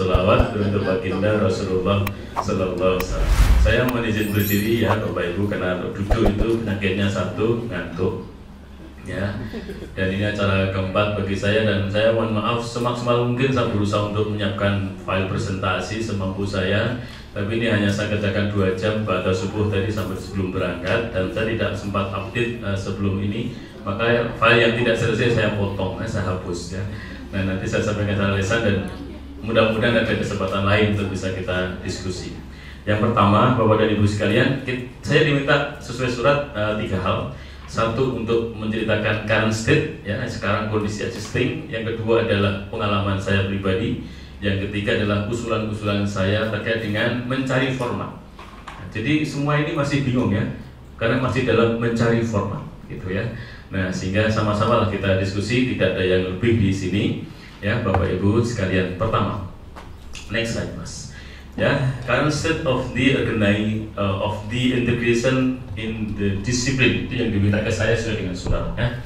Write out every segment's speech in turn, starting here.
sholawat untuk baginda Rasulullah Sallallahu Alaihi Wasallam. Saya mohon izin berdiri ya Bapak Ibu, karena duduk itu penyakitnya satu, ngantuk ya. Dan ini acara keempat bagi saya, dan saya mohon maaf semaksimal mungkin saya berusaha untuk menyiapkan file presentasi semampu saya. Tapi ini hanya saya kerjakan 2 jam pada subuh tadi sampai sebelum berangkat, dan saya tidak sempat update sebelum ini. Maka file yang tidak selesai saya potong, saya hapus ya. Nah, nanti saya sampaikan secara lisan, dan mudah-mudahan ada kesempatan lain untuk bisa kita diskusi. Yang pertama, Bapak dan Ibu sekalian, saya diminta sesuai surat 3 hal. Satu, untuk menceritakan current state, ya, sekarang kondisi existing. Yang kedua adalah pengalaman saya pribadi. Yang ketiga adalah usulan-usulan saya terkait dengan mencari format. Nah, jadi semua ini masih bingung ya, karena masih dalam mencari format, gitu ya. Nah, sehingga sama-sama kita diskusi, tidak ada yang lebih di sini, ya, Bapak Ibu sekalian. Pertama, next slide Mas. Ya, current state of the integration in the discipline, itu yang diminta ke saya sesuai dengan surat, ya.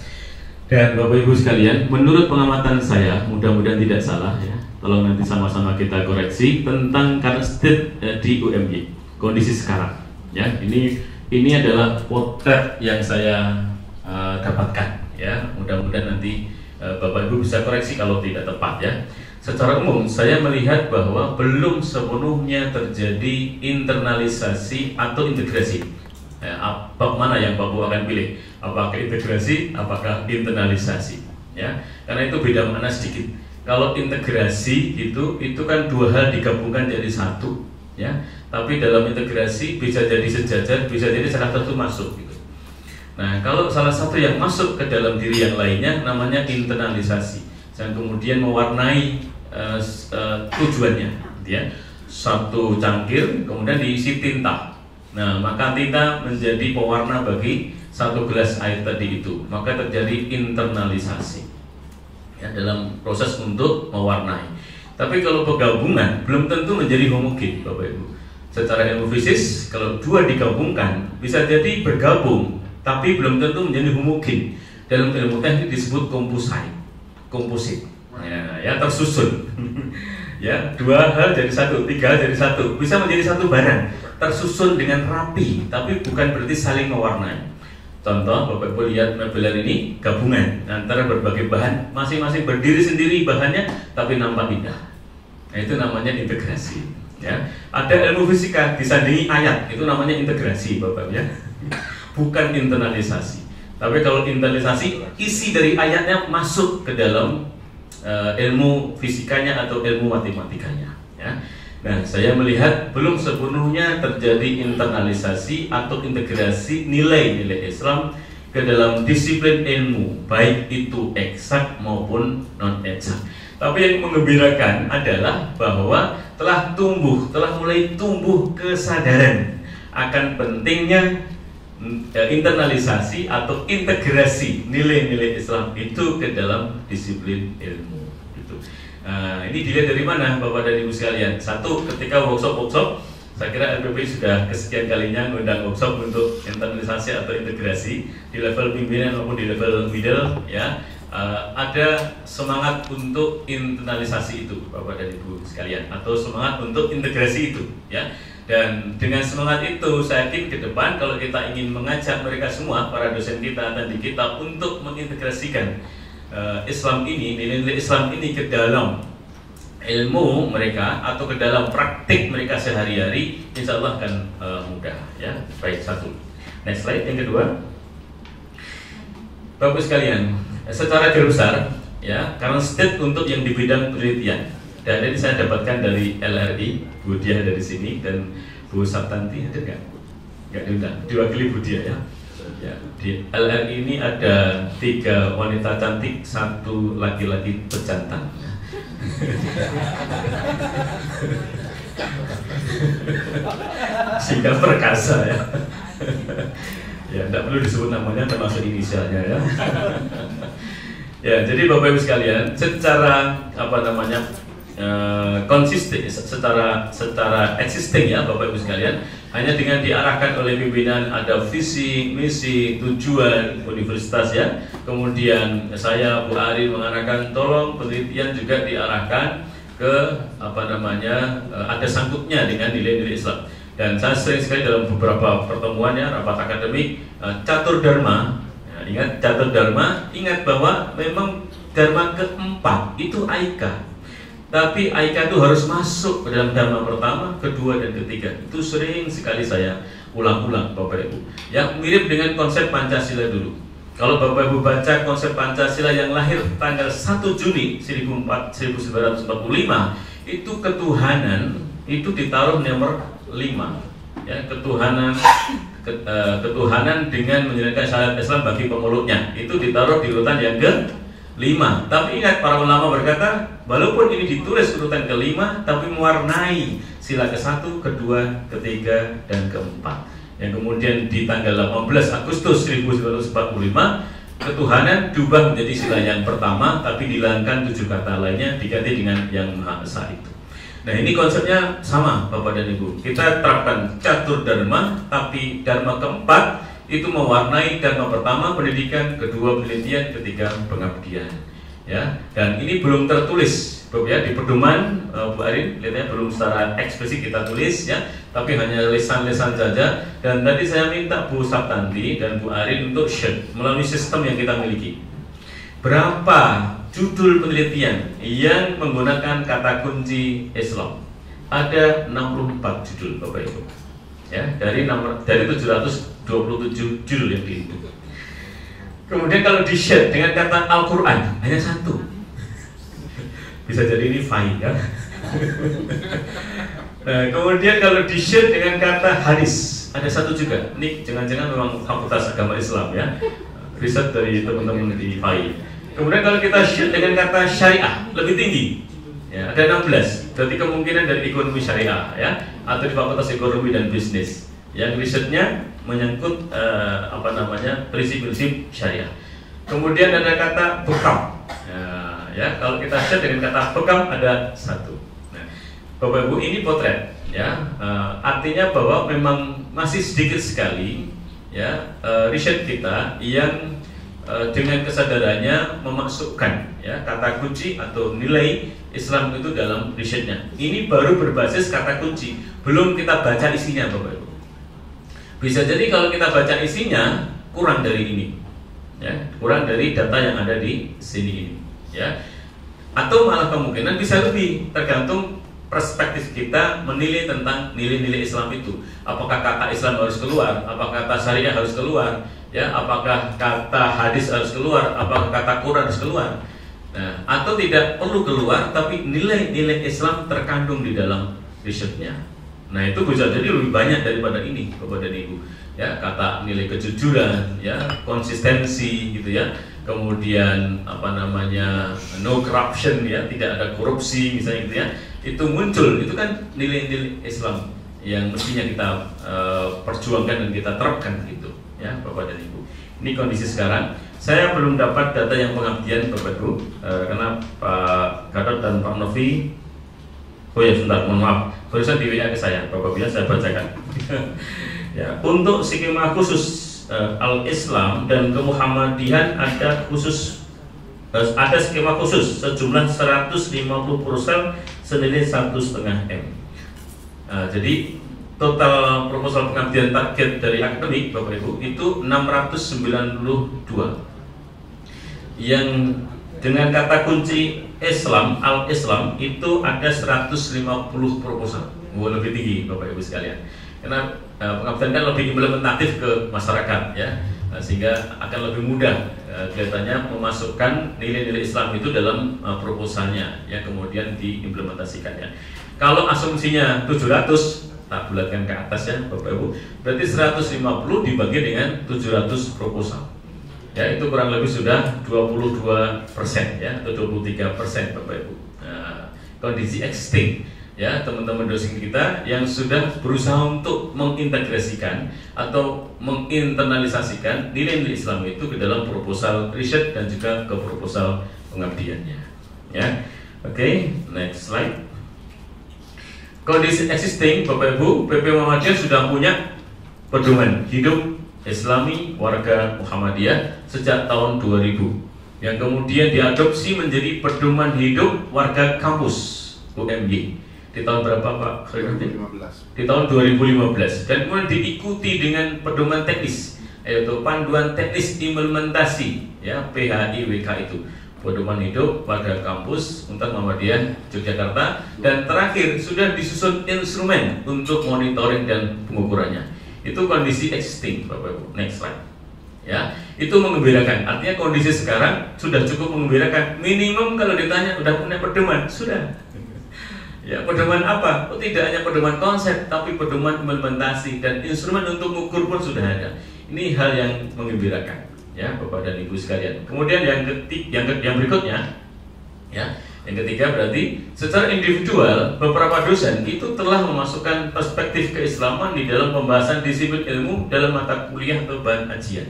Dan Bapak Ibu sekalian, menurut pengamatan saya, mudah-mudahan tidak salah ya, tolong nanti sama-sama kita koreksi tentang current state di UMY, kondisi sekarang. Ya, ini adalah potret yang saya dapatkan ya. Mudah-mudahan nanti Bapak Ibu bisa koreksi kalau tidak tepat ya. Secara umum saya melihat bahwa belum sepenuhnya terjadi internalisasi atau integrasi. Apa mana yang Bapak akan pilih? Apakah integrasi, apakah internalisasi? Ya, karena itu beda makna sedikit. Kalau integrasi itu kan 2 hal digabungkan jadi satu, ya. Tapi dalam integrasi bisa jadi sejajar, bisa jadi salah satu masuk gitu. Nah, kalau salah satu yang masuk ke dalam diri yang lainnya namanya internalisasi, dan kemudian mewarnai tujuannya, ya. Satu cangkir kemudian diisi tinta. Nah, maka tinta menjadi pewarna bagi satu gelas air tadi itu, maka terjadi internalisasi ya, dalam proses untuk mewarnai. Tapi kalau penggabungan belum tentu menjadi homogen, Bapak Ibu. Secara ilmu fisik, kalau 2 digabungkan bisa jadi bergabung, tapi belum tentu menjadi homogen. Dalam ilmu teknik disebut komposit, ya tersusun. Ya, 2 hal jadi 1, 3 hal jadi 1, bisa menjadi satu barang, tersusun dengan rapi, tapi bukan berarti saling mewarnai. Contoh, Bapak Ibu lihat mebel ini gabungan antara berbagai bahan, masing-masing berdiri sendiri bahannya, tapi nampak indah. Nah, itu namanya integrasi. Ya, ada ilmu fisika disandingi ayat, itu namanya integrasi, Bapak ya. Bukan internalisasi. Tapi kalau internalisasi, isi dari ayatnya masuk ke dalam ilmu fisikanya atau ilmu matematikanya. Ya. Nah, saya melihat belum sepenuhnya terjadi internalisasi atau integrasi nilai-nilai Islam ke dalam disiplin ilmu, baik itu eksak maupun non eksak. Tapi yang menggembirakan adalah bahwa telah mulai tumbuh kesadaran akan pentingnya internalisasi atau integrasi nilai-nilai Islam itu ke dalam disiplin ilmu. Gitu. Ini dilihat dari mana, Bapak dan Ibu sekalian? Satu, ketika workshop, saya kira LPP sudah kesekian kalinya mengundang workshop untuk internalisasi atau integrasi di level pimpinan maupun di level middle, ya. Ada semangat untuk internalisasi itu, Bapak dan Ibu sekalian, atau semangat untuk integrasi itu, ya. Dan dengan semangat itu, saya yakin ke depan kalau kita ingin mengajak mereka semua, para dosen kita dan di kita, untuk mengintegrasikan Islam ini, nilai-nilai Islam ini ke dalam ilmu mereka atau ke dalam praktik mereka sehari-hari, insya Allah akan mudah. Ya, baik, satu. Next slide, yang kedua, Bapak sekalian, secara garis besar, ya, current state untuk yang di bidang penelitian. Dan ini saya dapatkan dari LRI, Bu Diah dari sini, dan Bu Sabtanti ada nggak? Nggak diundang, diwakili Bu Diah ya. Ya, di LRI ini ada 3 wanita cantik, 1 laki-laki pejantan. Sehingga perkasa ya. Ya, tidak perlu disebut namanya, termasuk inisialnya ya. Ya, jadi Bapak Ibu sekalian, secara konsisten, secara existing ya Bapak Ibu sekalian, hanya dengan diarahkan oleh pimpinan, ada visi, misi, tujuan universitas ya. Kemudian saya Bu Ari mengarahkan tolong penelitian juga diarahkan ada sangkutnya dengan nilai-nilai Islam. Dan saya sering sekali dalam beberapa pertemuannya, rapat akademik, catur dharma. Ingat catur dharma, ingat bahwa memang dharma keempat itu aika. Tapi aika itu harus masuk ke dalam dharma pertama, kedua, dan ketiga. Itu sering sekali saya ulang-ulang, Bapak Ibu. Yang mirip dengan konsep Pancasila dulu. Kalau Bapak Ibu baca konsep Pancasila yang lahir tanggal 1 Juni 1945, itu ketuhanan itu ditaruh nomor 5. Ya, ketuhanan dengan menjalankan syariat Islam bagi pemeluknya itu ditaruh di urutan yang ke-5. Tapi ingat, para ulama berkata, walaupun ini ditulis urutan ke-5, tapi mewarnai sila ke-1, ke-2, ke-3, dan ke-4. Yang kemudian di tanggal 18 Agustus 1945, ketuhanan diubah menjadi sila yang pertama, tapi dihilangkan 7 kata lainnya, diganti dengan yang Maha Esa itu. Nah, ini konsepnya sama, Bapak dan Ibu. Kita terapkan catur dharma, tapi dharma keempat itu mewarnai dharma pertama pendidikan, kedua penelitian, ketiga pengabdian. Ya, dan ini belum tertulis, Bapak ya, di pedoman Bu Arin, lihatnya belum secara eksplisit kita tulis ya, tapi hanya lisan-lisan saja. Dan tadi saya minta Bu Saptanti dan Bu Arin untuk share melalui sistem yang kita miliki. Berapa judul penelitian yang menggunakan kata kunci Islam? Ada 64 judul, Bapak Ibu. Ya, dari 727 judul yang dihitung. Kemudian kalau di-share dengan kata Al-Quran hanya 1. Bisa jadi ini fine ya. Nah, kemudian kalau di-share dengan kata hadis ada 1 juga. Ini jangan-jangan memang Fakultas Agama Islam ya. Riset dari teman-teman di FAI. Kemudian kalau kita share dengan kata syariah lebih tinggi. Ya, ada 16. Berarti kemungkinan dari ekonomi syariah ya, atau di Fakultas Ekonomi dan Bisnis. Yang risetnya menyangkut prinsip-prinsip syariah. Kemudian ada kata bekam. Ya, kalau kita share dengan kata bekam ada 1. Nah, Bapak Ibu, ini potret ya. Artinya bahwa memang masih sedikit sekali ya riset kita yang dengan kesadarannya memasukkan ya kata kunci atau nilai Islam itu dalam risetnya. Ini baru berbasis kata kunci, belum kita baca isinya, Bapak Ibu. Bisa jadi kalau kita baca isinya kurang dari ini, ya, kurang dari data yang ada di sini ini, ya. Atau malah kemungkinan bisa lebih, tergantung perspektif kita menilai tentang nilai-nilai Islam itu. Apakah kata Islam harus keluar? Apakah kata syariah harus keluar? Ya, apakah kata hadis harus keluar? Apakah kata Quran harus keluar? Nah, atau tidak perlu keluar, tapi nilai-nilai Islam terkandung di dalam risetnya. Nah, itu bisa jadi lebih banyak daripada ini, Bapak dan Ibu. Ya, kata nilai kejujuran, ya, konsistensi, gitu ya. Kemudian no corruption, ya, tidak ada korupsi, misalnya gitu ya. Itu muncul, itu kan nilai-nilai Islam yang mestinya kita perjuangkan dan kita terapkan gitu, ya, Bapak dan Ibu. Ini kondisi sekarang. Saya belum dapat data yang pengabdian, Bapak Ibu, karena Pak Gatot dan Pak Novi. Oh ya, sebentar, mohon maaf. Barusan di WA ke saya, Bapak Ibu, saya bacakan. Ya, untuk skema khusus Al-Islam dan Kemuhammadian ada skema khusus sejumlah 150 proposal senilai 1,5 M. Jadi total proposal pengabdian target dari akademik, Bapak Ibu, itu 692. Yang dengan kata kunci Islam, Al-Islam, itu ada 150 proposal. Lebih tinggi, Bapak Ibu sekalian. Karena pengabdian kan lebih implementatif ke masyarakat, ya, sehingga akan lebih mudah kelihatannya memasukkan nilai-nilai Islam itu dalam proposalnya, yang kemudian diimplementasikannya. Kalau asumsinya 700, tak bulatkan ke atas ya, Bapak Ibu, berarti 150 dibagi dengan 700 proposal. Ya, itu kurang lebih sudah 22% ya, atau 23%, Bapak Ibu. Nah, kondisi existing ya, teman-teman dosen kita yang sudah berusaha untuk mengintegrasikan atau menginternalisasikan nilai-nilai Islam itu ke dalam proposal riset dan juga ke proposal pengabdiannya. Ya, oke, next slide. Kondisi existing, Bapak Ibu, PP Muhammadiyah sudah punya pedoman hidup Islami warga Muhammadiyah sejak tahun 2000, yang kemudian diadopsi menjadi pedoman hidup warga kampus UMY di tahun berapa Pak? 2015. Di tahun 2015, dan kemudian diikuti dengan pedoman teknis, yaitu panduan teknis implementasi, ya, PHIWK itu, pedoman hidup pada kampus Unpad Muhammadiyah Yogyakarta, dan terakhir sudah disusun instrumen untuk monitoring dan pengukurannya. Itu kondisi existing, Bapak Ibu. Next slide. Ya, itu mengembirakan. Artinya kondisi sekarang sudah cukup mengembirakan. Minimum kalau ditanya udah punya pedoman, sudah. Ya, pedoman apa? Oh, tidak hanya pedoman konsep, tapi pedoman implementasi dan instrumen untuk mengukur pun sudah ada. Ini hal yang mengembirakan, ya, Bapak dan Ibu sekalian. Kemudian yang berikutnya, ya, yang ketiga berarti secara individual beberapa dosen itu telah memasukkan perspektif keislaman di dalam pembahasan disiplin ilmu dalam mata kuliah atau bahan ajian.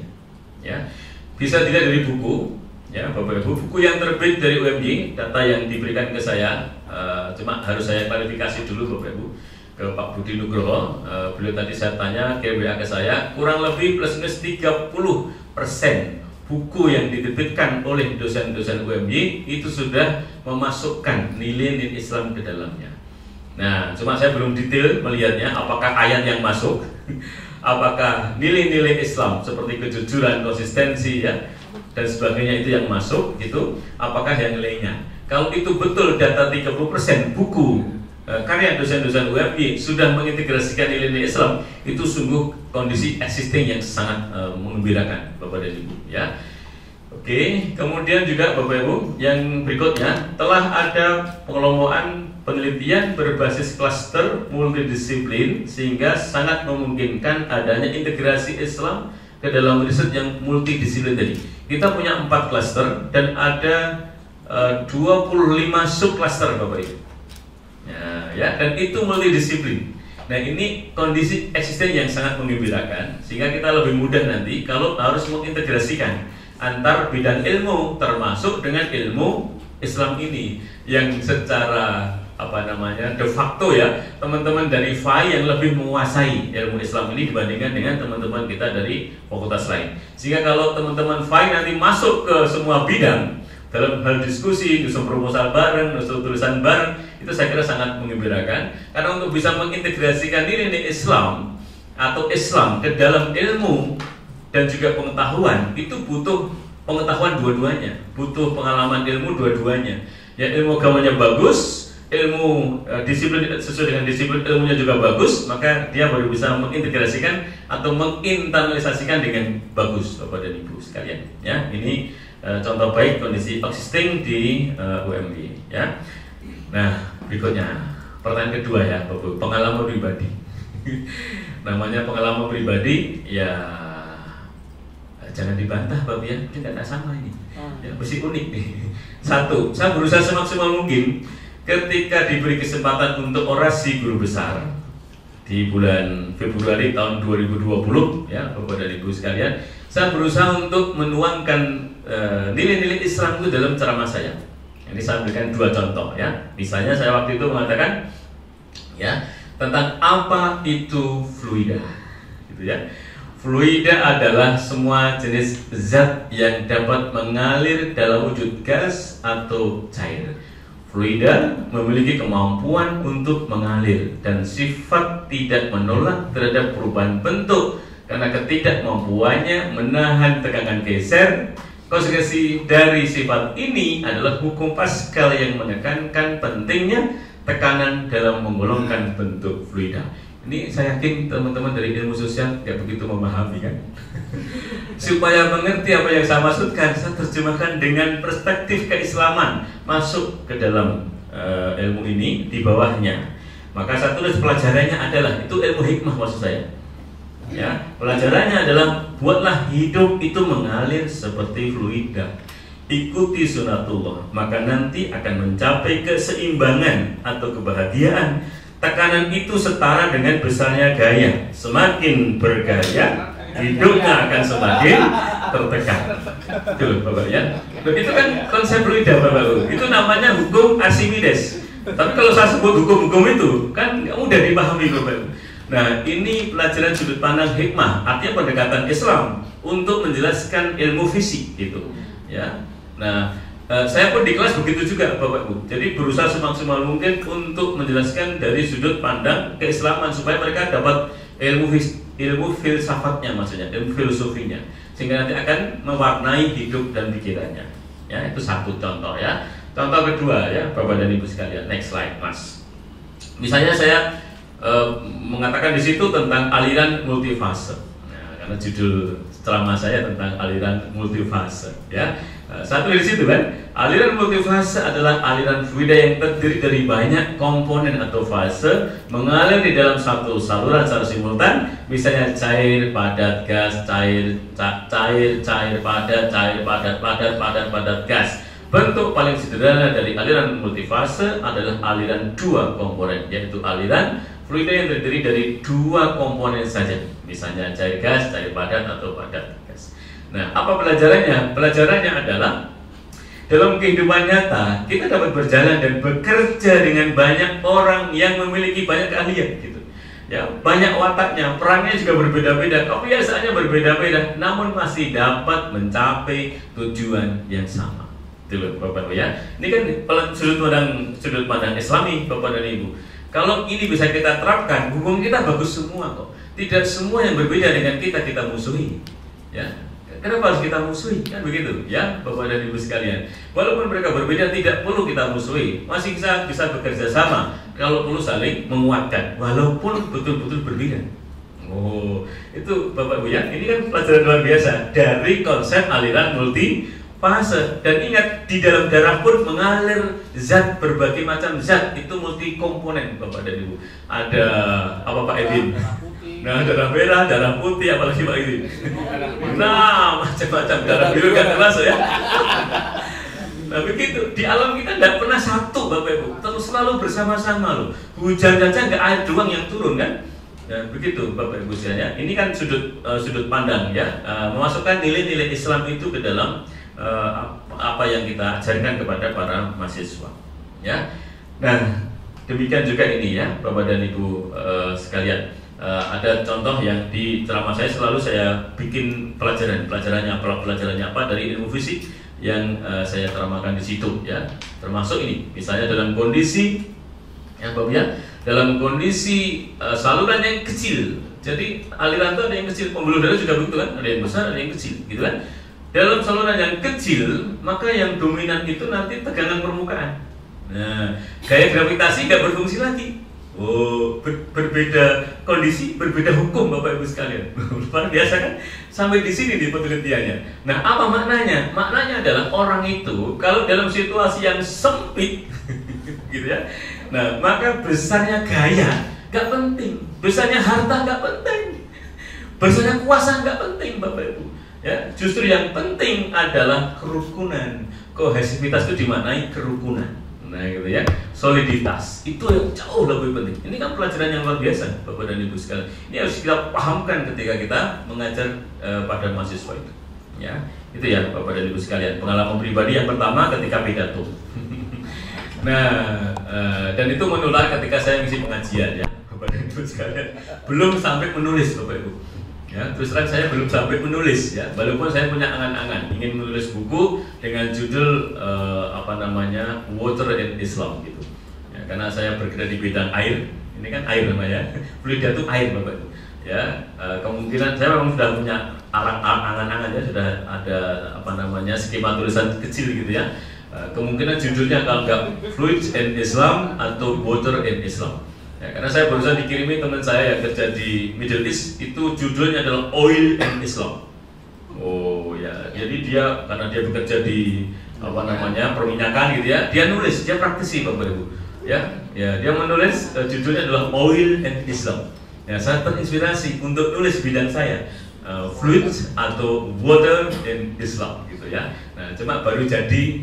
Ya, bisa dilihat dari buku, ya, Bapak Ibu, buku yang terbit dari UMY, data yang diberikan ke saya, cuma harus saya klarifikasi dulu Bapak Ibu ke Pak Budi Nugroho. Beliau tadi saya tanya ke WA ke saya, kurang lebih plus minus 30% buku yang diterbitkan oleh dosen-dosen UMY itu sudah memasukkan nilai-nilai Islam ke dalamnya. Nah, cuma saya belum detail melihatnya apakah ayat yang masuk, apakah nilai-nilai Islam seperti kejujuran, konsistensi, ya, dan sebagainya itu yang masuk, gitu, apakah yang lainnya. Kalau itu betul data 30% buku karya dosen-dosen UMY sudah mengintegrasikan nilai-nilai Islam, itu sungguh kondisi existing yang sangat mengembirakan Bapak dan Ibu, ya. Oke, kemudian juga Bapak Ibu, yang berikutnya telah ada pengelompokan penelitian berbasis klaster multidisiplin sehingga sangat memungkinkan adanya integrasi Islam ke dalam riset yang multidisiplin tadi. Kita punya 4 klaster dan ada 25 subklaster Bapak Ibu. Ya, dan itu multidisiplin. Nah, ini kondisi eksisten yang sangat menggembirakan sehingga kita lebih mudah nanti kalau harus mengintegrasikan antar bidang ilmu termasuk dengan ilmu Islam ini yang secara de facto, ya, teman-teman dari FAI yang lebih menguasai ilmu Islam ini dibandingkan dengan teman-teman kita dari fakultas lain. Sehingga kalau teman-teman FAI nanti masuk ke semua bidang dalam hal diskusi, nyusun proposal bareng, nyusun tulisan bareng, itu saya kira sangat menggembirakan. Karena untuk bisa mengintegrasikan nilai Islam atau Islam ke dalam ilmu dan juga pengetahuan, itu butuh pengetahuan dua-duanya, butuh pengalaman ilmu dua-duanya. Ya, ilmu agamanya bagus, ilmu disiplin sesuai dengan disiplin ilmunya juga bagus, maka dia baru bisa mengintegrasikan atau menginternalisasikan dengan bagus, Bapak dan Ibu sekalian. Ya, ini contoh baik kondisi existing di UMY, ya. Nah, berikutnya pertanyaan kedua, ya, Bapak, pengalaman pribadi. Namanya pengalaman pribadi, ya, jangan dibantah Bapak, ya, ini tidak sama ini, ya, mesti unik nih. Satu, saya berusaha semaksimal mungkin ketika diberi kesempatan untuk orasi guru besar di bulan Februari tahun 2020, ya, Bapak dan Ibu sekalian, saya berusaha untuk menuangkan nilai-nilai Islam itu dalam ceramah saya. Ini saya berikan 2 contoh, ya. Misalnya saya waktu itu mengatakan, ya, tentang apa itu fluida, gitu, ya. Fluida adalah semua jenis zat yang dapat mengalir dalam wujud gas atau cair. Fluida memiliki kemampuan untuk mengalir dan sifat tidak menolak terhadap perubahan bentuk karena ketidakmampuannya menahan tegangan geser. Konsekuensi dari sifat ini adalah hukum Pascal yang menekankan pentingnya tekanan dalam menggolongkan bentuk fluida. Ini saya yakin teman-teman dari ilmu sosial tidak begitu memahami, kan? Supaya mengerti apa yang saya maksudkan, saya terjemahkan dengan perspektif keislaman masuk ke dalam ilmu ini di bawahnya. Maka saya tulis pelajarannya adalah, itu ilmu hikmah maksud saya. Ya, pelajarannya adalah buatlah hidup itu mengalir seperti fluida. Ikuti sunatullah, maka nanti akan mencapai keseimbangan atau kebahagiaan. Tekanan itu setara dengan besarnya gaya. Semakin bergaya, hidupnya akan semakin tertekan. Tuh, Bapak, ya. Begitu kan konsep fluida, Bapak. Itu namanya hukum Archimedes. Tapi kalau saya sebut hukum-hukum itu, kan mudah dipahami, Bapak. Nah, ini pelajaran sudut pandang hikmah, artinya pendekatan Islam untuk menjelaskan ilmu fisik, gitu, ya. Nah, Saya pun di kelas begitu juga Bapak Ibu. Jadi berusaha semaksimal mungkin untuk menjelaskan dari sudut pandang keislaman supaya mereka dapat ilmu filsafatnya, maksudnya ilmu filosofinya, sehingga nanti akan mewarnai hidup dan pikirannya. Ya, itu satu contoh ya. Contoh kedua ya Bapak dan Ibu sekalian. Next slide Mas. Misalnya saya mengatakan di situ tentang aliran multifase. Nah, karena judul ceramah saya tentang aliran multifase ya. Satu di situ kan, aliran multifase adalah aliran fluida yang terdiri dari banyak komponen atau fase mengalir di dalam satu saluran secara simultan, misalnya cair, padat, gas, cair, padat, padat, gas. Bentuk paling sederhana dari aliran multifase adalah aliran dua komponen, yaitu aliran fluida yang terdiri dari dua komponen saja, misalnya cair gas, cair padat, atau padat gas. Nah, apa pelajarannya? Pelajarannya adalah dalam kehidupan nyata kita dapat berjalan dan bekerja dengan banyak orang yang memiliki banyak keahlian gitu. Ya, banyak wataknya, perannya juga berbeda-beda, kebiasaannya berbeda-beda, namun masih dapat mencapai tujuan yang sama. Itu loh Bapak Ibu ya. Ini kan sudut pandang Islami Bapak dan Ibu. Kalau ini bisa kita terapkan, hubungan kita bagus semua kok. Tidak semua yang berbeda dengan kita musuhi. Ya. Kenapa harus kita musuhi? Kan begitu ya Bapak dan Ibu sekalian. Walaupun mereka berbeda tidak perlu kita musuhi, masih bisa bekerja sama. Kalau perlu saling menguatkan walaupun betul-betul berbeda. Oh, itu Bapak Ibu ya. Ini kan pelajaran luar biasa dari konsep aliran multifase. Dan ingat, di dalam darah pun mengalir zat, berbagai macam zat, itu multi komponen Bapak dan Ibu. Ada apa Pak Edin? Nah, darah merah, darah putih, apalagi Pak Edin? Nah, macam-macam, darah biru kan termasuk ya. Nah begitu, di alam kita tidak pernah satu Bapak Ibu, terus selalu bersama-sama loh. Hujan saja nggak air doang yang turun kan? Ya, begitu Bapak Ibu sekalian. Ini kan sudut pandang ya, memasukkan nilai-nilai Islam itu ke dalam apa yang kita ajarkan kepada para mahasiswa. Ya, nah demikian juga ini ya Bapak dan Ibu sekalian. Ada contoh yang di ceramah saya selalu saya bikin pelajarannya apa dari ilmu fisik yang saya terangkan di situ ya, termasuk ini misalnya dalam kondisi yang Bapak ya, dalam kondisi saluran yang kecil, jadi aliran itu ada yang kecil, pembuluh darah juga begitu kan, ada yang besar ada yang kecil gitu kan. Dalam saluran yang kecil maka yang dominan itu nanti tegangan permukaan. Nah, gaya gravitasi nggak berfungsi lagi. Oh, berbeda kondisi, berbeda hukum Bapak Ibu sekalian. Luar biasa kan? Sampai di sini di penelitiannya. Nah, apa maknanya? Maknanya adalah orang itu kalau dalam situasi yang sempit, gitu ya. Nah, maka besarnya gaya nggak penting, besarnya harta nggak penting, besarnya kuasa nggak penting Bapak Ibu. Ya, justru yang penting adalah kerukunan. Kohesivitas itu dimaknai kerukunan. Nah gitu ya, soliditas itu yang jauh lebih penting. Ini kan pelajaran yang luar biasa Bapak dan Ibu sekalian. Ini harus kita pahamkan ketika kita mengajar pada mahasiswa itu. Ya, itu ya Bapak dan Ibu sekalian. Pengalaman pribadi yang pertama ketika pidato. Nah, dan itu menular ketika saya ngisi pengajian ya Bapak dan Ibu sekalian. Belum sampai menulis Bapak Ibu. Ya, terus terang saya belum sampai menulis ya, walaupun saya punya angan-angan ingin menulis buku dengan judul Water and Islam gitu. Ya, karena saya bergerak di bidang air, ini kan air namanya, fluida itu air Bapak Ibu. Ya, kemungkinan saya memang sudah punya angan-angan ya, sudah ada skema tulisan kecil gitu ya. Kemungkinan judulnya kalau nggak Fluid and Islam atau Water and Islam. Ya, karena saya barusan dikirimi teman saya yang kerja di Middle East, itu judulnya adalah Oil and Islam. Oh ya, jadi dia karena dia bekerja di perminyakan gitu ya, dia nulis, dia praktisi Bapak Ibu. Ya, dia menulis judulnya adalah Oil and Islam. Ya, saya terinspirasi untuk nulis bidang saya, Fluid atau Water and Islam gitu ya. Nah, cuma baru jadi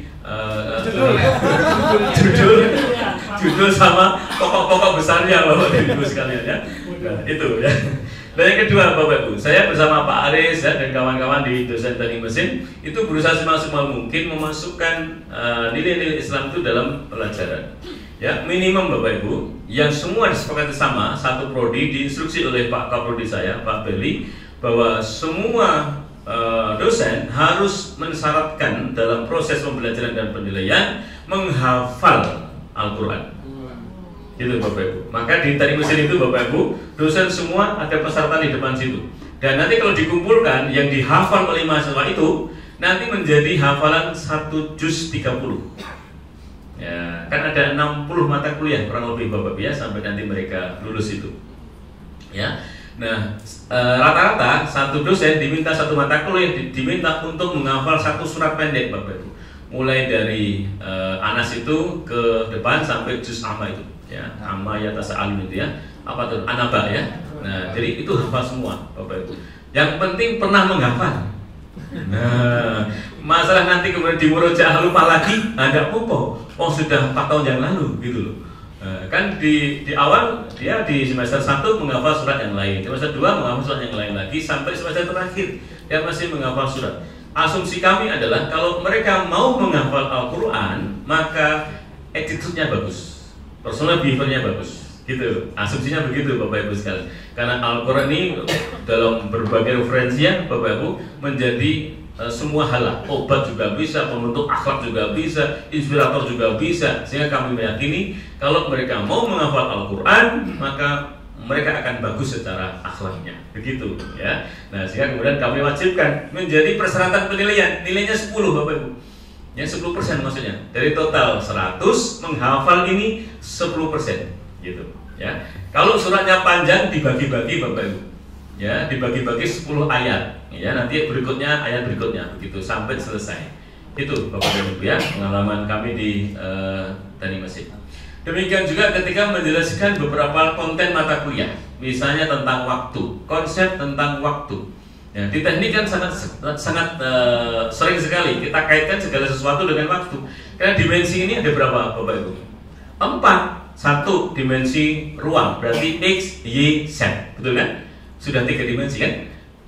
judul sama pokok-pokok besarnya Bapak Ibu sekalian ya. Nah, itu ya. Dan yang kedua Bapak Ibu, saya bersama Pak Aris ya, dan kawan-kawan di dosen teknik mesin itu berusaha semaksimal mungkin memasukkan nilai-nilai Islam itu dalam pelajaran. Ya, minimum Bapak Ibu, yang semua disepakati sama, satu prodi diinstruksi oleh Pak Kaprodi saya, Pak Beli, bahwa semua dosen harus mensyaratkan dalam proses pembelajaran dan penilaian menghafal Al-Quran. Gitu Bapak Ibu. Maka di teknik mesin itu Bapak Ibu, dosen semua ada persyaratan di depan situ. Dan nanti kalau dikumpulkan yang dihafal oleh mahasiswa itu nanti menjadi hafalan 1 juz 30. Ya, kan ada 60 mata kuliah kurang lebih Bapak Ibu ya sampai nanti mereka lulus itu. Ya. Nah, rata-rata satu dosen diminta satu mata kuliah diminta untuk menghafal satu surat pendek Bapak Ibu. Mulai dari Anas itu ke depan sampai juz amma itu, ya. Amma ya tasa'alun itu ya. Apa tuh? Anaba ya. Nah, jadi itu hafal semua Bapak Ibu. Yang penting pernah menghafal. Nah, masalah nanti kemudian di murojaah lupa lagi, enggak apa-apa. Oh, sudah 4 tahun yang lalu gitu loh. Kan di awal dia di semester 1 menghafal surat yang lain, semester 2 menghafal surat yang lain lagi, sampai semester terakhir dia masih menghafal surat. Asumsi kami adalah kalau mereka mau menghafal Al-Quran, maka attitude-nya bagus, personal behavior-nya bagus, gitu. Asumsinya begitu Bapak Ibu sekalian. Karena Al-Quran ini dalam berbagai referensinya Bapak Ibu menjadi semua hal, obat juga bisa, pembentuk akhlak juga bisa, inspirator juga bisa. Sehingga kami meyakini kalau mereka mau menghafal Al-Quran, maka mereka akan bagus secara akhlaknya, begitu ya. Nah, sehingga kemudian kami wajibkan menjadi persyaratan penilaian, nilainya 10 Bapak Ibu. Yang 10% maksudnya. Dari total 100 menghafal ini 10%, gitu ya. Kalau suratnya panjang dibagi-bagi Bapak Ibu. Ya, dibagi-bagi 10 ayat. Ya, nanti berikutnya ayat berikutnya begitu sampai selesai. Itu Bapak Ibu ya, pengalaman kami di teknik mesin. Demikian juga ketika menjelaskan beberapa konten mata kuliah, misalnya tentang waktu, konsep tentang waktu. Ya, di teknik kan sangat sering sekali kita kaitkan segala sesuatu dengan waktu. Karena dimensi ini ada berapa Bapak Ibu? 4. 1 dimensi ruang, berarti X, Y, Z, betul kan? Sudah 3 dimensi kan?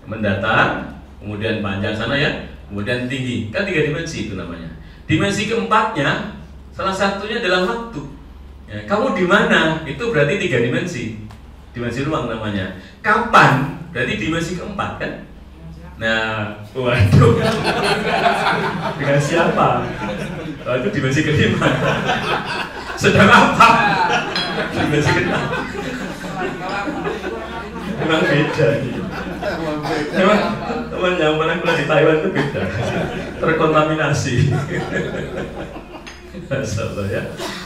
Mendatar, kemudian panjang sana ya, kemudian tinggi, kan 3 dimensi itu namanya. Dimensi keempatnya, salah satunya adalah waktu. Ya, kamu di mana? Itu berarti 3 dimensi, dimensi ruang namanya. Kapan? Berarti dimensi keempat kan? Nah, waduh, dengan siapa? Oh, itu dimensi kelima. Sedang apa? Dimensi kelima. Memang beda nih. Memang teman yang pernah kuliah di Taiwan itu beda, terkontaminasi. Masalah ya,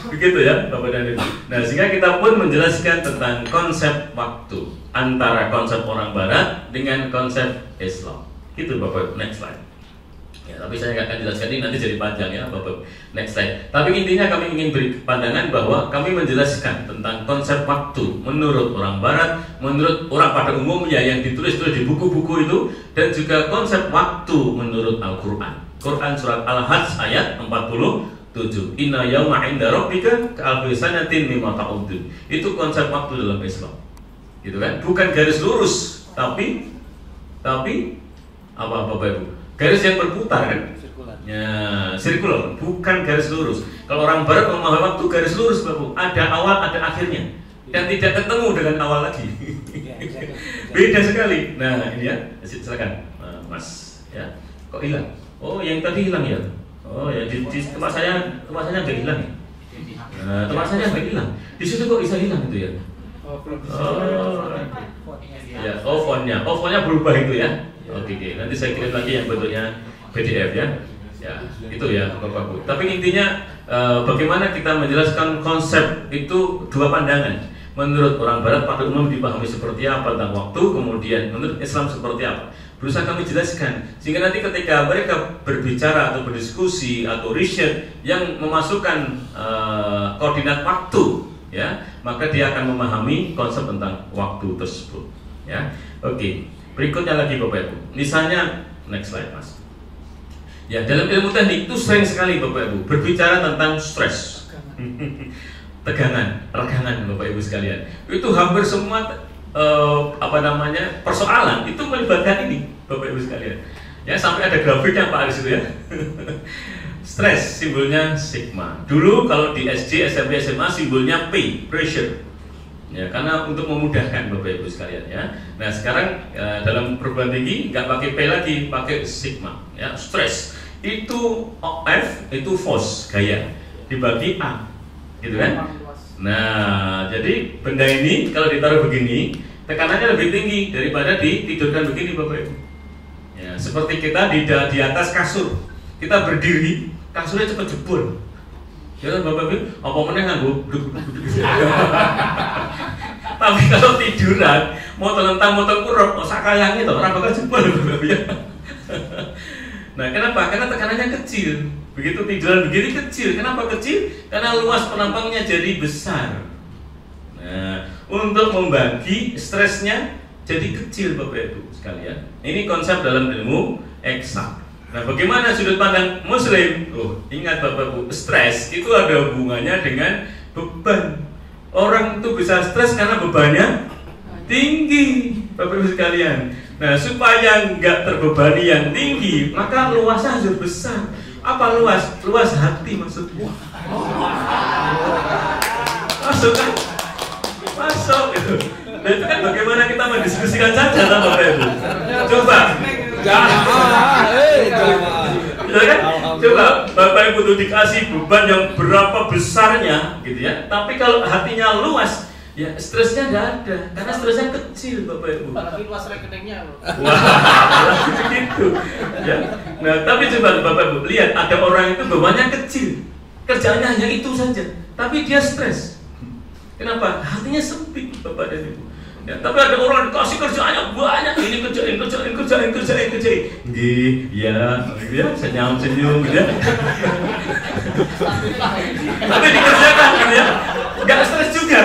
begitu ya Bapak dan Ibu. Nah, sehingga kita pun menjelaskan tentang konsep waktu antara konsep orang Barat dengan konsep Islam. Gitu Bapak. Next slide. Ya, tapi saya nggak akan jelaskan ini, nanti jadi panjang ya Bapak. Next slide. Tapi intinya kami ingin beri pandangan bahwa kami menjelaskan tentang konsep waktu menurut orang Barat, menurut orang pada umumnya yang ditulis di buku-buku itu, dan juga konsep waktu menurut Al-Quran. Quran surat Al-Hajj ayat 47. Inna yawma inda rabbika ka'alfi sanatin mimma ta'udun. Itu konsep waktu dalam Islam. Gitu kan? Bukan garis lurus, tapi apa Bapak Ibu? Garis yang berputar kan? Ya, sirkular, bukan garis lurus. Kalau orang Barat memahami waktu garis lurus Bapak, ada awal, ada akhirnya, dan tidak ketemu dengan awal lagi. Beda sekali. Nah, ini ya, silakan Mas. Ya, kok hilang? Oh, yang tadi hilang ya? Oh ya, di tempat saya nggak hilang ya? Nah, tempat saya nggak hilang. Di situ kok bisa hilang itu ya? Ya, fontnya berubah itu ya? Oke, nanti saya kirim lagi yang bentuknya PDF ya. Ya, itu ya Bapak Bu. Tapi intinya bagaimana kita menjelaskan konsep itu 2 pandangan. Menurut orang Barat pada umum dipahami seperti apa tentang waktu, kemudian menurut Islam seperti apa. Berusaha kami jelaskan sehingga nanti ketika mereka berbicara atau berdiskusi atau riset yang memasukkan koordinat waktu, ya, maka dia akan memahami konsep tentang waktu tersebut. Ya, oke. Berikutnya lagi Bapak Ibu. Misalnya next slide Mas. Ya, dalam ilmu teknik itu sering sekali Bapak Ibu berbicara tentang stres, tegangan, regangan Bapak Ibu sekalian. Itu hampir semua persoalan itu melibatkan ini Bapak Ibu sekalian. Ya, sampai ada grafiknya Pak Aris itu ya. Stres simbolnya sigma. Dulu kalau di SD, SMP, SMA simbolnya P, pressure. Ya, karena untuk memudahkan Bapak Ibu sekalian ya. Nah sekarang dalam perguruan tinggi nggak pakai P lagi, pakai sigma ya. Stress itu F itu force gaya dibagi A, gitu kan? Nah jadi benda ini kalau ditaruh begini tekanannya lebih tinggi daripada ditidurkan begini Bapak Ibu. Ya, seperti kita di atas kasur, kita berdiri, kasurnya cepat jebol. Ya kan Bapak Ibu, apa meneh nganggo tapi kalau tiduran, mau telentang, mau kurang, mau sakayangi tuh, orang bakal jebol ya. Nah kenapa? Karena tekanannya kecil. Begitu tiduran begini kecil. Kenapa kecil? Karena luas penampangnya jadi besar. Nah, untuk membagi stresnya jadi kecil Bapak Ibu sekalian. Ini konsep dalam ilmu eksak. Nah bagaimana sudut pandang Muslim? Oh, ingat Bapak Ibu, stres itu ada hubungannya dengan beban. Orang itu bisa stres karena bebannya tinggi, Bapak Ibu sekalian. Nah, supaya nggak terbebani yang tinggi, maka luasnya harus besar. Apa luas? Luas hati maksudnya. Masuk kan? Masuk itu. Nah, itu kan bagaimana kita mendiskusikan saja, Bapak Ibu. Coba. Ya kan? Coba Bapak Ibu tuh dikasih beban yang berapa besarnya gitu ya. Tapi kalau hatinya luas, ya stresnya nggak ada. Karena stresnya kecil Bapak Ibu. Apalagi luas rekeningnya. Wah, begitu. Ya. Nah, tapi coba Bapak Ibu lihat ada orang itu bebannya kecil. Kerjaannya hanya itu saja, tapi dia stres. Kenapa? Hatinya sempit Bapak dan Ibu. Ya, tapi ada orang dikasih kerjaannya banyak, ini kerjain. Gih, ya, senyum, gitu ya. Tapi dikerjakan, gitu ya. Nggak stres juga.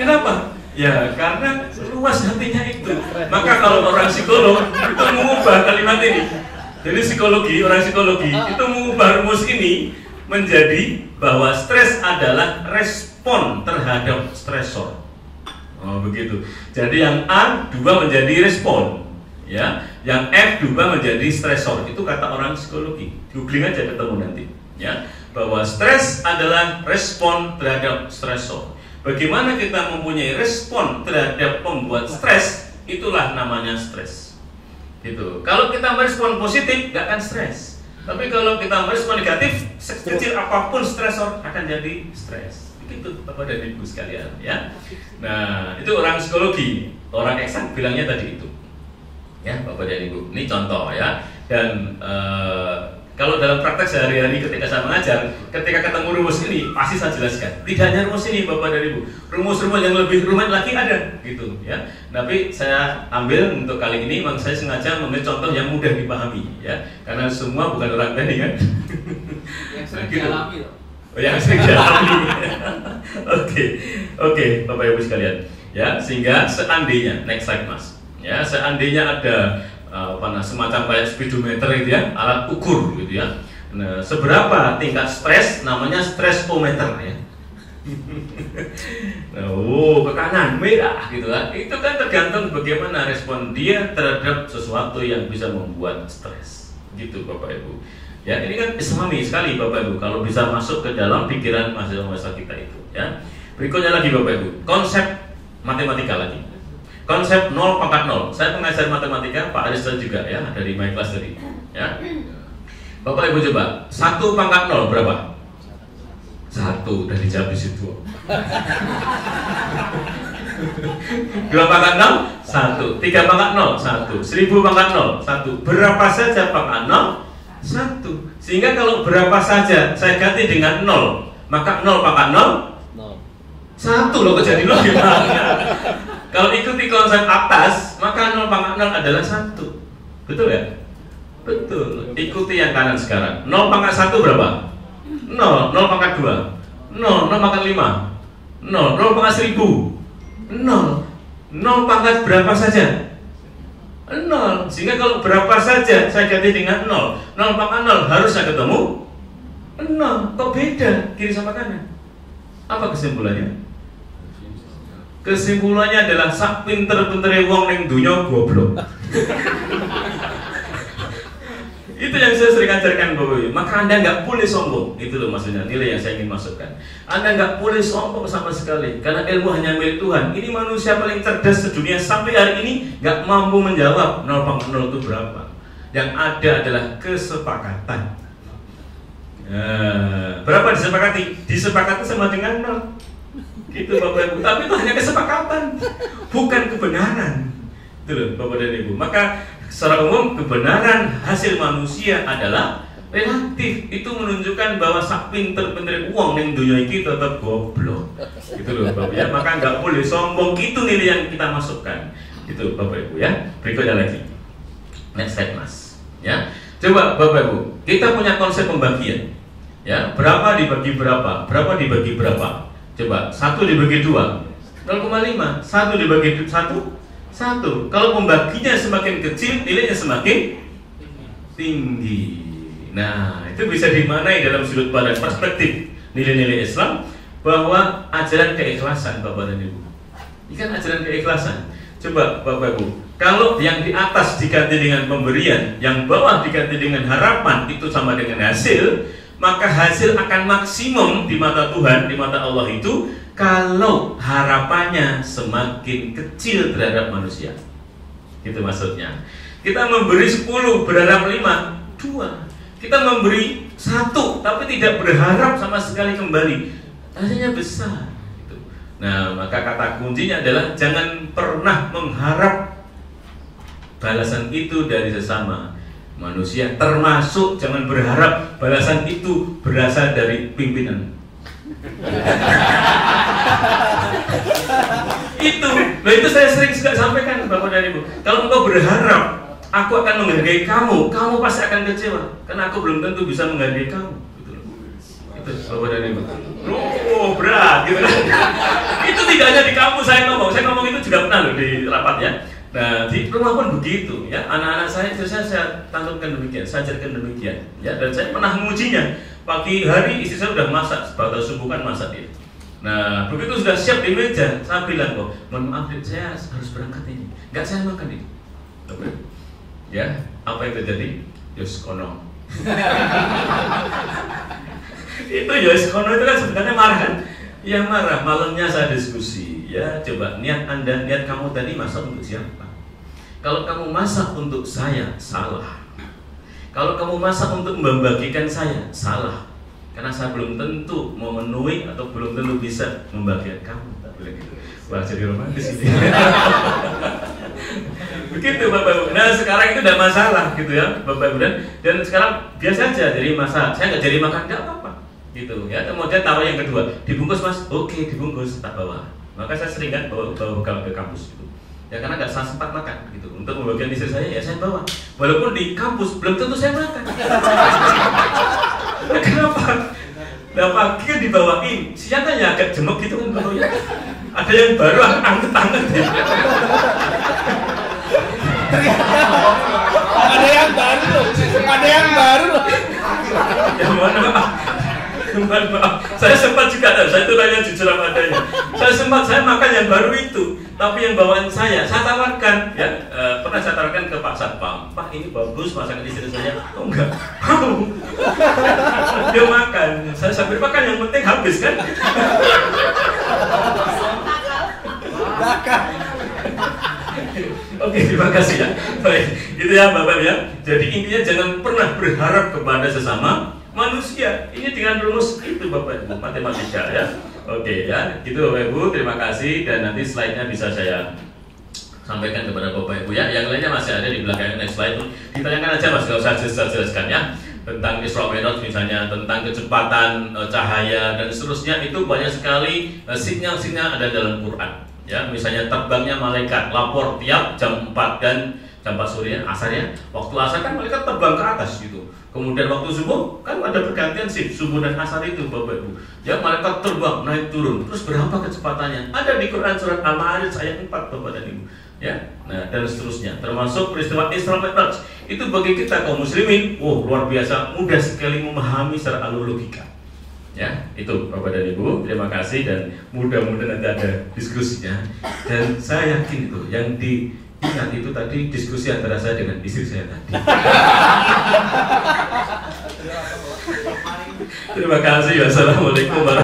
Kenapa? Ya, karena luas hatinya itu. Maka kalau orang psikolog itu mengubah kalimat ini. Jadi orang psikologi itu mengubah rumus ini menjadi bahwa stres adalah respon terhadap stresor. Oh begitu. Jadi yang A 2 menjadi respon, ya. Yang F 2 menjadi stresor. Itu kata orang psikologi. Googling aja ketemu nanti, ya. Bahwa stres adalah respon terhadap stresor. Bagaimana kita mempunyai respon terhadap pembuat stres, itulah namanya stres. Gitu. Kalau kita merespon positif, nggak akan stres. Tapi kalau kita merespon negatif, sekecil apapun stresor akan jadi stres. Itu Bapak dan Ibu sekalian ya. Nah itu orang psikologi, orang eksak bilangnya tadi itu ya Bapak dan Ibu. Ini contoh ya. Dan kalau dalam praktek sehari-hari ketika saya mengajar, ketika ketemu rumus ini pasti saya jelaskan. Tidak hanya rumus ini Bapak dan Ibu, rumus-rumus yang lebih rumit lagi ada gitu ya. Tapi saya ambil untuk kali ini memang saya sengaja mengambil contoh yang mudah dipahami ya. Karena semua bukan orang teknik kan. Yang sering dialami loh. Oh, yang sering dialami. Oke, Bapak Ibu sekalian. Ya, sehingga seandainya next slide Mas. Ya, seandainya ada semacam kayak speedometer gitu ya, alat ukur gitu ya. Nah, seberapa tingkat stres namanya stresometer ya. Nah, ke kanan merah gitu kan. Itu kan tergantung bagaimana respon dia terhadap sesuatu yang bisa membuat stres. Gitu Bapak Ibu. Ya, ini kan islami sekali Bapak Ibu kalau bisa masuk ke dalam pikiran mahasiswa kita itu ya. Berikutnya lagi Bapak Ibu, konsep matematika lagi. Konsep 0 pangkat 0. Saya pengajar matematika, Pak Arista juga ya, dari my class tadi ya. Bapak Ibu coba, 1 pangkat 0 berapa? 1, udah dijawab di situ. 2 pangkat 0, 1. 3 pangkat 0, 1. 1000 pangkat 0, 1. Berapa saja pangkat 0? 1. Sehingga kalau berapa saja saya ganti dengan 0, maka 0 pangkat 0 1 loh, jadi loh gimana? Kalau ikuti konsep atas, maka 0 pangkat 0 adalah 1. Betul ya? Betul. Ikuti yang kanan sekarang. 0 pangkat 1 berapa? 0. 0 pangkat 2 0. 0 pangkat 5 0. 0 pangkat 1000 0. 0 pangkat berapa saja? 0. Sehingga kalau berapa saja saya ganti dengan 0, 0 pangkat 0 harus saya ketemu 0. Kok beda kiri sama kanan? Apa kesimpulannya? Kesimpulannya adalah sak pinter-pintere wong ning donya goblok. Itu yang saya sering ajarkan Bapak Ibu. Maka Anda nggak boleh sombong. Itu loh maksudnya, nilai yang saya ingin masukkan. Anda nggak boleh sombong sama sekali, karena ilmu hanya milik Tuhan. Ini manusia paling cerdas sedunia sampai hari ini nggak mampu menjawab 0,0 itu berapa. Yang ada adalah kesepakatan. Berapa disepakati? Disepakati sama dengan 0. Gitu Bapak Ibu. Tapi itu hanya kesepakatan, bukan kebenaran. Itu loh Bapak dan Ibu. Maka secara umum kebenaran hasil manusia adalah relatif. Itu menunjukkan bahwa sak pinter-pinter uang yang dunia ini tetap goblok. Gitu loh Bapak ya. Maka nggak boleh sombong. Itu nilai yang kita masukkan. Itu Bapak Ibu ya. Berikutnya lagi. Next slide Mas. Ya. Coba Bapak Ibu, kita punya konsep pembagian. Ya, berapa dibagi berapa? Berapa dibagi berapa? Coba 1 dibagi 2 0,5. 1 dibagi 1. Kalau pembaginya semakin kecil, nilainya semakin tinggi. Nah, itu bisa dimaknai dalam sudut pandang perspektif nilai-nilai Islam bahwa ajaran keikhlasan Bapak dan Ibu. Ini kan ajaran keikhlasan. Coba Bapak Ibu, kalau yang di atas diganti dengan pemberian, yang bawah diganti dengan harapan, itu sama dengan hasil, maka hasil akan maksimum di mata Tuhan, di mata Allah itu kalau harapannya semakin kecil terhadap manusia. Itu maksudnya. Kita memberi 10 berharap 5, 2. Kita memberi 1 tapi tidak berharap sama sekali kembali, hasilnya besar. Gitu. Nah, maka kata kuncinya adalah jangan pernah mengharap balasan itu dari sesama manusia, termasuk jangan berharap balasan itu berasal dari pimpinan. Itu saya sering juga sampaikan Bapak dan Ibu. Kalau engkau berharap aku akan menghargai kamu, kamu pasti akan kecewa, karena aku belum tentu bisa menghargai kamu. Itu Bapak dan Ibu. Oh berat, gitu kan? Itu tidak hanya di kampus saya ngomong itu juga pernah loh di rapat ya. Nah, di rumah pun begitu ya. Anak-anak saya tanamkan demikian, saya ajarkan demikian ya, dan saya pernah mengujinya. Pagi hari istri saya sudah masak, sebatas subuh kan masak dia. Nah, begitu sudah siap di meja, saya bilang kok, mohon maaf, saya harus berangkat ini. Enggak, saya makan ini. Ya, apa yang terjadi? Yos kono. Itu Yos kono itu kan sebenarnya marah kan? Ya marah, malamnya saya diskusi. Ya, coba niat Anda, niat kamu tadi masak untuk siapa? Kalau kamu masak untuk saya, salah. Kalau kamu masak untuk membagikan saya, salah. Karena saya belum tentu memenuhi atau belum tentu bisa membagikan kamu. Gitu. Wah, jadi romantis ini. Begitu Bapak Ibu. Nah, sekarang itu tidak masalah gitu ya Bapak Ibu, dan sekarang biasa aja. Jadi masak, saya nggak jadi makan, nggak apa-apa gitu ya. Kemudian taruh yang kedua, dibungkus Mas, oke dibungkus, tak bawa. Maka saya sering kan bawa bekal ke kampus gitu. Ya karena nggak sempat makan gitu. Untuk membagikan istri saya ya saya bawa. Walaupun di kampus belum tentu saya makan. Nah, kenapa? Nah pagi kan dibawain, siang kan ya agak jemek gitu kan kalau ya. Ada yang baru anget-anget ya. Ada yang baru loh. Ya mohon maaf. Saya sempat juga, saya itu tanya jujur apa adanya. Saya makan yang baru itu, tapi yang bawaan saya tawarkan ya. Pernah saya tawarkan ke Pak Satpam, Pak ini bagus masakan istri saya. Oh enggak, dia makan. Saya sambil makan, yang penting habis kan. Oke, terima kasih ya. Baik, itu ya Bapak ya. Jadi intinya jangan pernah berharap kepada sesama manusia. Ini dengan rumus itu Bapak Ibu, matematika ya. Oke ya, gitu Bapak Ibu, terima kasih. Dan nanti slide-nya bisa saya sampaikan kepada Bapak Ibu ya. Yang lainnya masih ada di belakang next slide. Ditanyakan aja Mas, kalau saya jelaskan ya. Tentang Isra Mi'raj misalnya, tentang kecepatan cahaya dan seterusnya, itu banyak sekali sinyal-sinyal ada dalam Quran. Ya, misalnya terbangnya malaikat, lapor tiap jam 4 dan jam 4 sore asarnya. Waktu asar kan malaikat terbang ke atas gitu. Kemudian waktu subuh kan ada pergantian shift subuh dan asar itu Bapak Ibu. Ya malaikat terbang naik turun. Terus berapa kecepatannya? Ada di Quran surat Al-Ma'arij ayat 4 Bapak dan Ibu. Ya, nah dan seterusnya. Termasuk peristiwa Isra Mi'raj. Itu bagi kita kaum muslimin, luar biasa mudah sekali memahami secara alur logika. Ya, itu Bapak dan Ibu, terima kasih dan mudah-mudahan nanti ada diskusinya. Dan saya yakin itu yang Ingat itu tadi diskusi antara saya dengan istri saya tadi. Terima kasih. Wassalamualaikum warahmatullahi wabarakatuh.